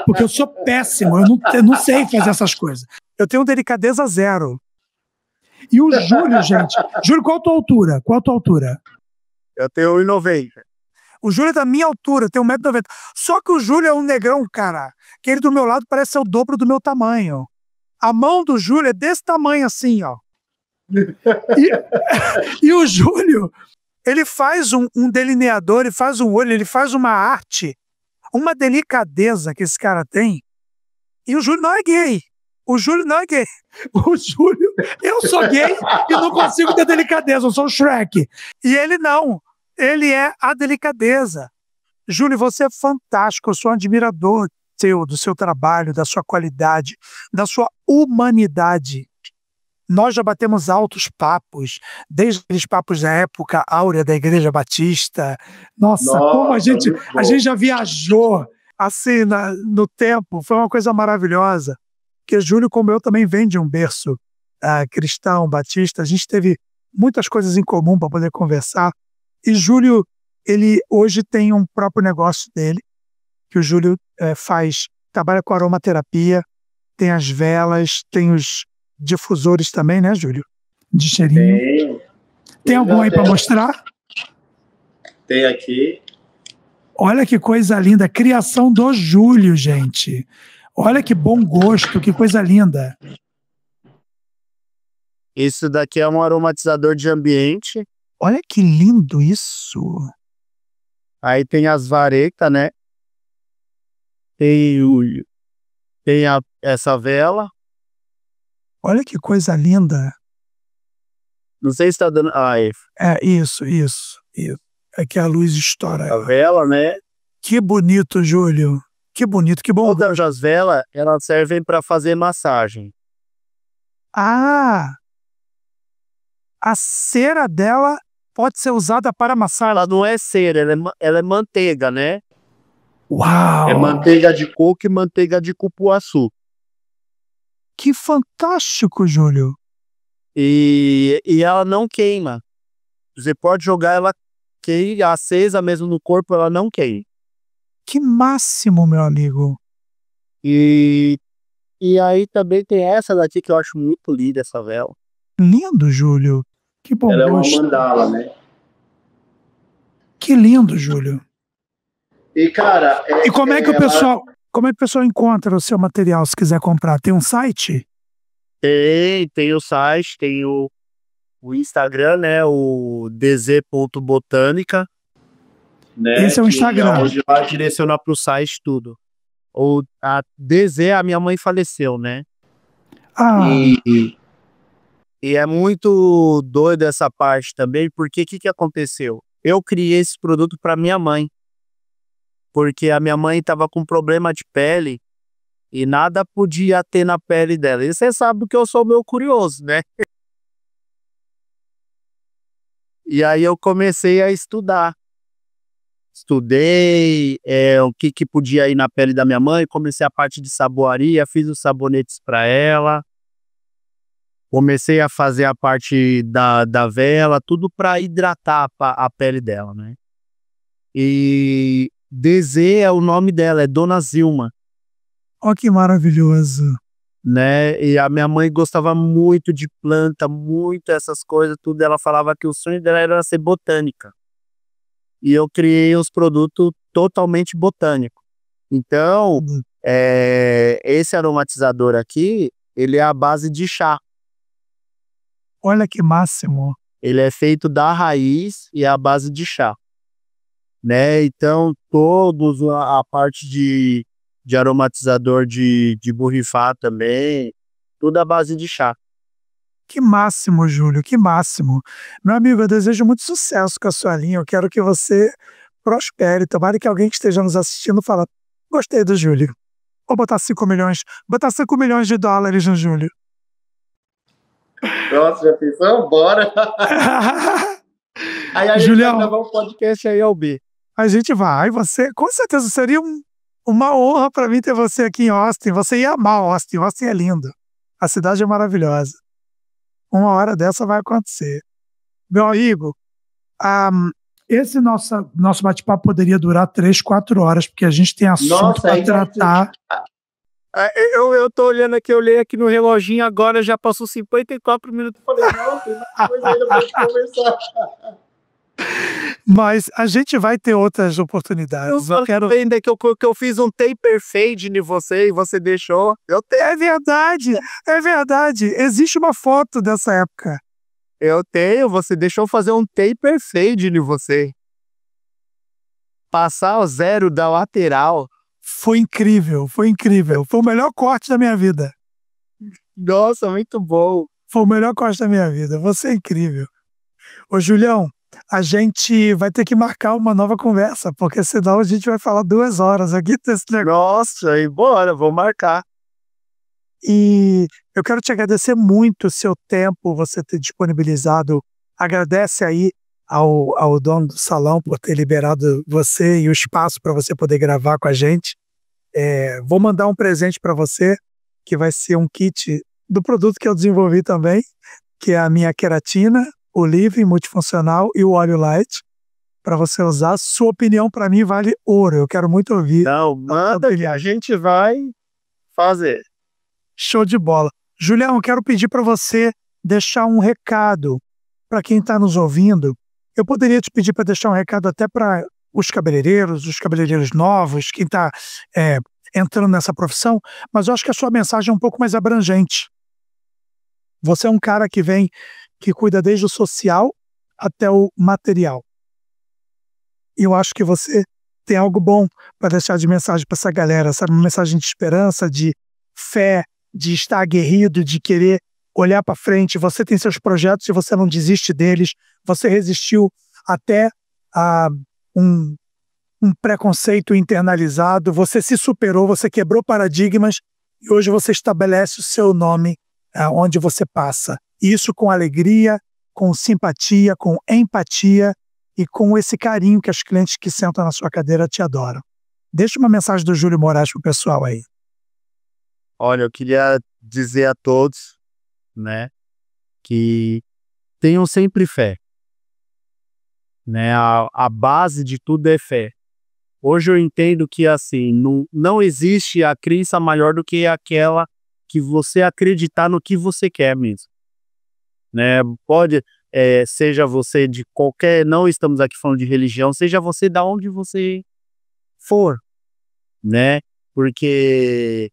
Porque eu sou péssimo. Eu não sei fazer essas coisas. Eu tenho delicadeza zero. E o Júlio, gente... Júlio, qual a tua altura? Qual a tua altura? Eu tenho 1,90. O Júlio é da minha altura, tem 1,90 m. Só que o Júlio é um negrão, cara, que ele do meu lado parece ser o dobro do meu tamanho. A mão do Júlio é desse tamanho assim, ó. E o Júlio, ele faz um delineador, ele faz um olho, ele faz uma arte, uma delicadeza que esse cara tem. E o Júlio não é gay. O Júlio não é gay. O Júlio, eu sou gay e não consigo ter delicadeza, eu sou o Shrek. E ele não. Ele é a delicadeza. Júlio, você é fantástico, eu sou um admirador do seu trabalho, da sua qualidade, da sua humanidade. Nós já batemos altos papos, desde aqueles papos da época áurea da Igreja Batista. Nossa, como a gente já viajou assim no tempo, foi uma coisa maravilhosa. Porque Júlio, como eu, também vem de um berço cristão, batista, a gente teve muitas coisas em comum para poder conversar. E Júlio, ele hoje tem um próprio negócio dele, que o Júlio trabalha com aromaterapia, tem as velas, tem os difusores também, né, Júlio? De cheirinho. Tem algum aí para mostrar? Tem aqui. Olha que coisa linda, criação do Júlio, gente. Olha que bom gosto, que coisa linda. Isso daqui é um aromatizador de ambiente. Olha que lindo isso. Aí tem as varetas, né? Tem essa vela. Olha que coisa linda. Não sei se tá dando. Isso. É que a luz estoura. A vela, né? Que bonito, Júlio. Que bonito, que bom. Todas as velas, elas servem para fazer massagem. Ah! A cera dela pode ser usada para amassar. Ela não é cera, ela é manteiga, né? Uau! É manteiga de coco e manteiga de cupuaçu. Que fantástico, Júlio. E ela não queima. Você pode jogar ela acesa mesmo no corpo, ela não queima. Que máximo, meu amigo. E aí também tem essa daqui que eu acho muito linda, essa vela. Lindo, Júlio. Que bom Ela gosto. é uma mandala, né? Que lindo, Júlio. E, cara... E como é que o pessoal encontra o seu material se quiser comprar? Tem um site? Tem o site, tem o Instagram, né? O dz.botânica. Né? Esse é o Instagram. Onde vai direcionar para o site tudo. A DZ, a minha mãe faleceu, né? E é muito doido essa parte também, porque o que aconteceu? Eu criei esse produto para minha mãe, porque a minha mãe estava com problema de pele e nada podia ter na pele dela. E você sabe que eu sou meio curioso, né? E aí eu comecei a estudar. Estudei o que podia ir na pele da minha mãe, comecei a parte de saboaria, fiz os sabonetes para ela. Comecei a fazer a parte da vela, tudo para hidratar a pele dela, né? E DZ é o nome dela, é Dona Zilma. Ó, que maravilhoso. Né? E a minha mãe gostava muito de planta, muito essas coisas, tudo. Ela falava que o sonho dela era ser botânica. E eu criei os produtos totalmente botânicos. Então, esse aromatizador aqui, ele é a base de chá. Olha que máximo. Ele é feito da raiz e é a base de chá. Né? Então, todos a parte de aromatizador de borrifar também, tudo à base de chá. Que máximo, Júlio, que máximo. Meu amigo, eu desejo muito sucesso com a sua linha. Eu quero que você prospere. Tomara que alguém que esteja nos assistindo fale: gostei do Júlio. Vou botar 5 milhões. Botar 5 milhões de dólares no Júlio. Nossa, já pensou? Bora! Aí a gente vai gravar um podcast aí, Albi. A gente vai. Você, com certeza, seria uma honra para mim ter você aqui em Austin. Você ia amar Austin. Austin é lindo. A cidade é maravilhosa. Uma hora dessa vai acontecer. Meu amigo, esse nosso bate-papo poderia durar 3, 4 horas, porque a gente tem assunto para tratar. Eu tô olhando aqui, eu olhei aqui no reloginho agora, já passou 54 minutos. Falei, não, tem mais coisa ainda pra gente conversar. Mas a gente vai ter outras oportunidades. Eu quero ainda que eu fiz um taper fade em você e você deixou. É verdade. Existe uma foto dessa época. Eu tenho, você deixou fazer um taper fade em você. Passar o zero da lateral. Foi incrível. Foi o melhor corte da minha vida. Nossa, muito bom. Foi o melhor corte da minha vida. Você é incrível. Ô, Julião, a gente vai ter que marcar uma nova conversa, porque senão a gente vai falar 2 horas aqui desse negócio. Nossa, e bora, vou marcar. E eu quero te agradecer muito o seu tempo, você ter disponibilizado. Agradece aí ao dono do salão por ter liberado você e o espaço para você poder gravar com a gente. Vou mandar um presente para você, que vai ser um kit do produto que eu desenvolvi também, que é a minha queratina, o Living multifuncional e o óleo light, para você usar. Sua opinião para mim vale ouro. Eu quero muito ouvir. Não, manda que a gente vai fazer. Show de bola. Julião, eu quero pedir para você deixar um recado para quem está nos ouvindo. Eu poderia te pedir para deixar um recado até para os cabeleireiros novos, quem está entrando nessa profissão, mas eu acho que a sua mensagem é um pouco mais abrangente. Você é um cara que cuida desde o social até o material. E eu acho que você tem algo bom para deixar de mensagem para essa galera, sabe? Uma mensagem de esperança, de fé, de estar aguerrido, de querer olhar para frente. Você tem seus projetos e você não desiste deles. Você resistiu até a um preconceito internalizado. Você se superou, você quebrou paradigmas e hoje você estabelece o seu nome onde você passa. Isso com alegria, com simpatia, com empatia e com esse carinho que as clientes que sentam na sua cadeira te adoram. Deixa uma mensagem do Júlio Moraes pro pessoal aí. Olha, eu queria dizer a todos, né, que tenham sempre fé, né? A base de tudo é fé. Hoje eu entendo que, assim, não existe a crença maior do que aquela que você acreditar no que você quer mesmo, né? Pode, seja você de qualquer, não estamos aqui falando de religião, seja você da onde você for, né? Porque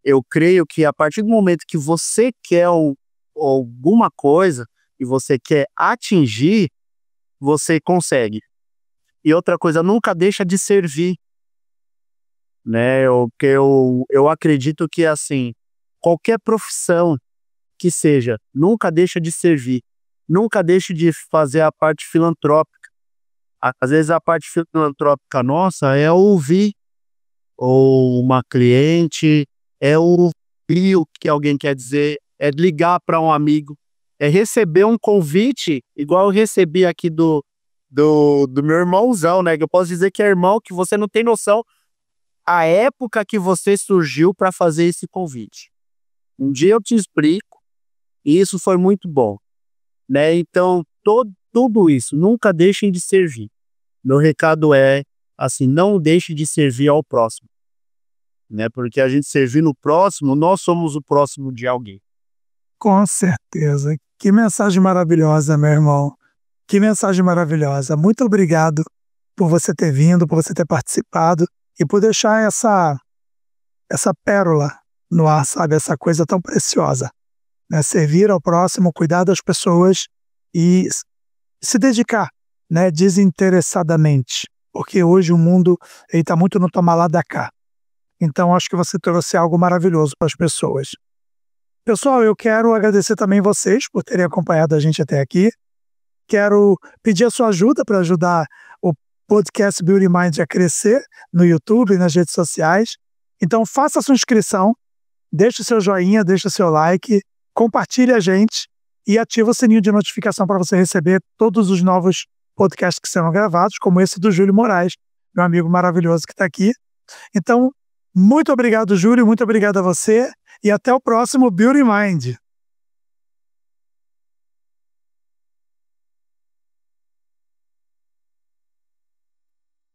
eu creio que a partir do momento que você quer alguma coisa e você quer atingir, você consegue. E outra coisa, nunca deixa de servir, né? Eu acredito que, assim, qualquer profissão que seja, nunca deixa de servir. Nunca deixe de fazer a parte filantrópica. Às vezes a parte filantrópica nossa é ouvir ou uma cliente, é ouvir o que alguém quer dizer, é ligar para um amigo, é receber um convite, igual eu recebi aqui do meu irmãozão, né? Que eu posso dizer que é irmão, que você não tem noção a época que você surgiu para fazer esse convite. Um dia eu te explico, e isso foi muito bom, né? Então, tudo isso, nunca deixem de servir. Meu recado é, assim, não deixe de servir ao próximo, né? Porque a gente servir no próximo, nós somos o próximo de alguém. Com certeza. Que mensagem maravilhosa, meu irmão. Que mensagem maravilhosa. Muito obrigado por você ter vindo, por você ter participado e por deixar essa pérola no ar, sabe? Essa coisa tão preciosa, né? Servir ao próximo, cuidar das pessoas e se dedicar, né? Desinteressadamente. Porque hoje o mundo está muito no tomar lá da cá. Então acho que você trouxe algo maravilhoso para as pessoas. Pessoal, eu quero agradecer também vocês por terem acompanhado a gente até aqui. Quero pedir a sua ajuda para ajudar o podcast Beauty Mind a crescer no YouTube e nas redes sociais. Então faça a sua inscrição, deixe o seu joinha, deixe o seu like, compartilhe a gente e ative o sininho de notificação para você receber todos os novos podcasts que serão gravados, como esse do Júlio Moraes, meu amigo maravilhoso que está aqui. Então, muito obrigado, Júlio, muito obrigado a você e até o próximo Beauty Mind.